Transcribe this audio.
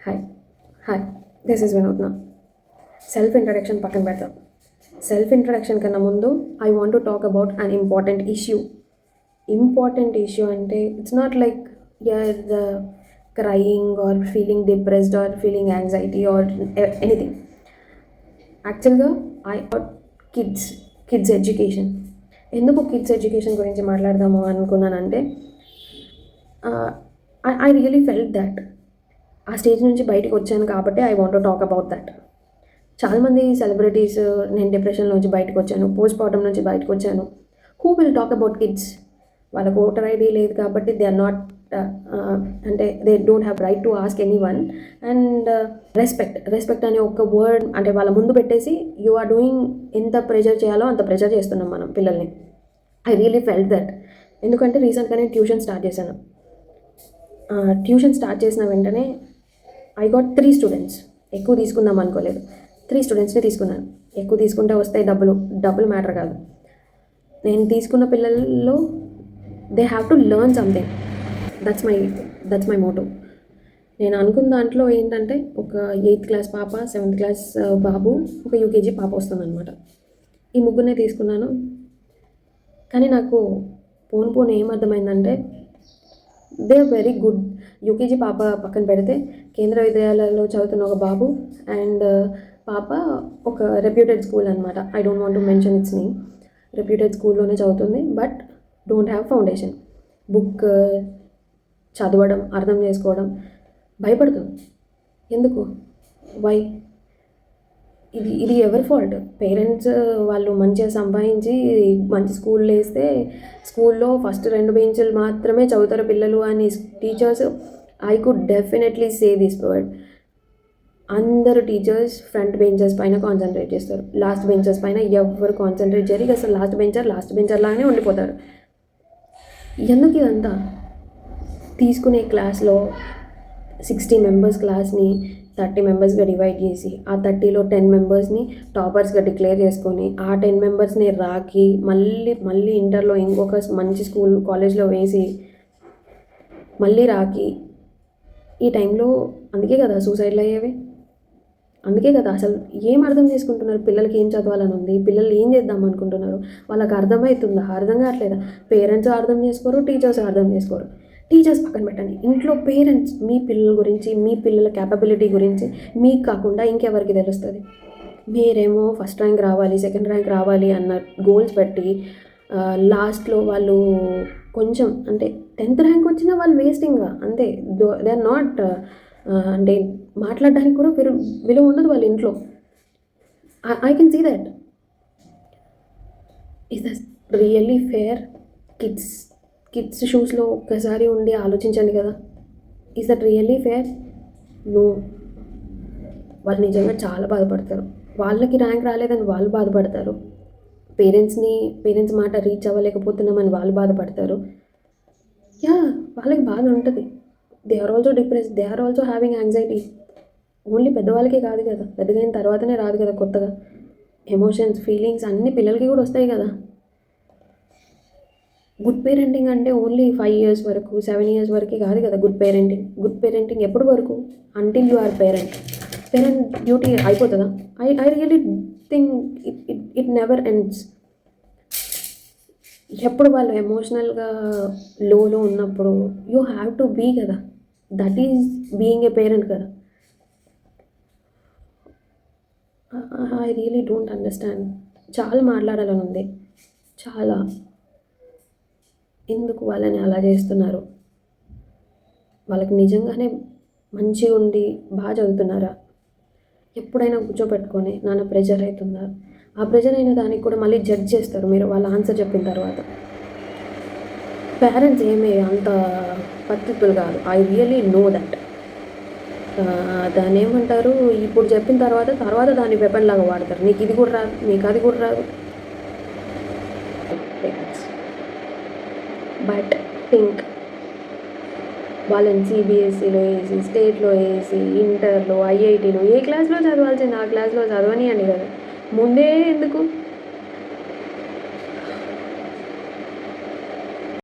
Hi hi this is Vinutna. Self introduction పక్కన పెడతాం. Self introduction కన్నా ముందు I want to talk about an important issue. Important issue అంటే it's not like you are crying or feeling depressed or feeling anxiety or anything. యాక్చువల్గా I kids education. ఎందుకు kids education గురించి మాట్లాడదాము అనుకున్నానంటే ఐ రియలీ ఫెల్ట్ దట్ ఆ stage నుంచి బయటకు వచ్చాను కాబట్టి I want to talk about that. చాలామంది సెలబ్రిటీస్ నేను డిప్రెషన్ నుంచి బయటకు వచ్చాను, పోస్ట్ మార్టం నుంచి బయటకు వచ్చాను. Who will talk about kids? వాళ్ళకు ఓటర్ ఐడి లేదు కాబట్టి దే ఆర్ నాట్ అంటే they don't have right to ask any one. And respect అనే ఒక వర్డ్ అంటే వాళ్ళ ముందు పెట్టేసి యు ఆర్ డూయింగ్ ఎంత ప్రెజర్ చేయాలో అంత ప్రెజర్ చేస్తున్నాం మనం పిల్లల్ని. I really felt that. ఎందుకంటే రీసెంట్గానే ట్యూషన్ స్టార్ట్ చేశాను. ట్యూషన్ స్టార్ట్ చేసిన వెంటనే ఐ గాట్ 3 స్టూడెంట్స్. ఎక్కువ తీసుకుందాం అనుకోలేదు, 3 స్టూడెంట్స్ని తీసుకున్నాను. ఎక్కువ తీసుకుంటే వస్తాయి డబ్బులు మ్యాటర్ కాదు. నేను తీసుకున్న పిల్లల్లో they have to learn something. That's my Moto. నేను అనుకున్న దాంట్లో ఏంటంటే ఒక 8th క్లాస్ పాప, 7th క్లాస్ బాబు, ఒక యూకేజీ పాప వస్తుందన్నమాట. ఈ ముగ్గురినే తీసుకున్నాను. కానీ నాకు పోను ఏమర్థమైందంటే they are very good. UKG పాప పక్కన పెడితే కేంద్ర విద్యాలయాల్లో చదువుతున్న ఒక బాబు అండ్ పాప ఒక రెప్యూటెడ్ స్కూల్ అనమాట. I don't want to mention its name. Reputed స్కూల్లోనే చదువుతుంది, but don't have foundation. Book చదవడం, అర్థం చేసుకోవడం భయపడుతుంది. ఎందుకు? వై? ఇది ఎవరి ఫాల్ట్? పేరెంట్స్ వాళ్ళు మంచిగా సంపాదించి మంచి స్కూల్లో వేస్తే స్కూల్లో ఫస్ట్ 2 బెంచులు మాత్రమే చదువుతారు పిల్లలు అని teachers. I could definitely say this word. అందరు టీచర్స్ ఫ్రంట్ బెంచర్స్ పైన కాన్సన్ట్రేట్ చేస్తారు, లాస్ట్ బెంచర్స్ పైన ఎవరు కాన్సన్ట్రేట్ చేయరు. అసలు లాస్ట్ బెంచర్ లాగానే ఉండిపోతారు. ఎందుకు ఇదంతా? తీసుకునే క్లాస్లో 60 మెంబర్స్ క్లాస్ని 30 మెంబర్స్గా డివైడ్ చేసి ఆ 30లో 10 మెంబర్స్ని టాపర్స్గా డిక్లేర్ చేసుకొని ఆ 10 మెంబర్స్ని రాకి మళ్ళీ ఇంటర్లో ఇంకొక మంచి స్కూల్ కాలేజ్లో వేసి మళ్ళీ రాకి. ఈ టైంలో అందుకే కదా సూసైడ్లు అయ్యేవి. అందుకే కదా అసలు ఏం అర్థం చేసుకుంటున్నారు? పిల్లలకి ఏం చదవాలని ఉంది, పిల్లలు ఏం చేద్దాం అనుకుంటున్నారు, వాళ్ళకి అర్థమవుతుందా? అర్థం కావట్లేదా? పేరెంట్స్ అర్థం చేసుకోరు, టీచర్స్ అర్థం చేసుకోరు. టీచర్స్ పక్కన పెట్టండి, ఇంట్లో పేరెంట్స్ మీ పిల్లల గురించి, మీ పిల్లల క్యాపబిలిటీ గురించి మీకు కాకుండా ఇంకెవరికి తెలుస్తుంది? మీరేమో ఫస్ట్ ర్యాంక్ రావాలి, సెకండ్ ర్యాంక్ రావాలి అన్న గోల్స్ పెట్టి లాస్ట్లో వాళ్ళు కొంచెం అంటే 10th ర్యాంక్ వచ్చినా వాళ్ళు వేస్టింగ్గా అంతే. దే ఆర్ నాట్ అంటే మాట్లాడడానికి కూడా విలువ ఉండదు వాళ్ళ ఇంట్లో. I can see that. Is that really fair? Kids షూస్లో ఒక్కసారి ఉండి ఆలోచించండి కదా. Is that really fair? No. వాళ్ళు నిజంగా చాలా బాధపడతారు. వాళ్ళకి ర్యాంక్ రాలేదని వాళ్ళు బాధపడతారు. పేరెంట్స్ మాట రీచ్ అవ్వలేకపోతున్నామని వాళ్ళు బాధపడతారు. యా, వాళ్ళకి బాధ ఉంటుంది. They are also depressed, they are also having anxiety. Only పెద్దవాళ్ళకే కాదు కదా, పెద్దగైన తర్వాతనే రాదు కదా కొత్తగా. ఎమోషన్స్, ఫీలింగ్స్ అన్నీ పిల్లలకి కూడా వస్తాయి కదా. గుడ్ పేరెంటింగ్ అంటే ఓన్లీ 5 years వరకు, 7 years వరకే కాదు కదా గుడ్ పేరెంటింగ్ ఎప్పటి వరకు? Until you are parent duty అయిపోతుందా? I really think it never ends. ఎప్పుడు వాళ్ళు ఎమోషనల్గా లోలో ఉన్నప్పుడు యూ హ్యావ్ టు బీ కదా. That is being a parent కదా. I really don't understand. చాలా మాట్లాడాలని ఉంది, చాలా. ఎందుకు వాళ్ళని అలా చేస్తున్నారు? వాళ్ళకి నిజంగానే మంచిగా ఉండి బాగా చదువుతున్నారా? ఎప్పుడైనా కూర్చోపెట్టుకొని నాన్న ప్రెజర్ అవుతుందా? ఆ ప్రెజర్ అయిన దానికి కూడా మళ్ళీ జడ్జ్ చేస్తారు మీరు వాళ్ళ ఆన్సర్ చెప్పిన తర్వాత. పేరెంట్స్ ఏమీ అంత పద్ధతులు కాదు. I really know that. దాన్ని ఏమంటారు, ఇప్పుడు చెప్పిన తర్వాత దాన్ని వెపన్ లాగా వాడతారు. నీకు ఇది కూడా రాదు, నీకు అది కూడా రాదు. బట్ థింక్, వాళ్ళని సిబిఎస్ఈలో వేసి, స్టేట్లో వేసి, ఇంటర్లో, ఐఐటీలో ఏ క్లాస్లో చదవాల్సింది ఆ క్లాస్లో చదవనియండి కదా. ముందే ఎందుకు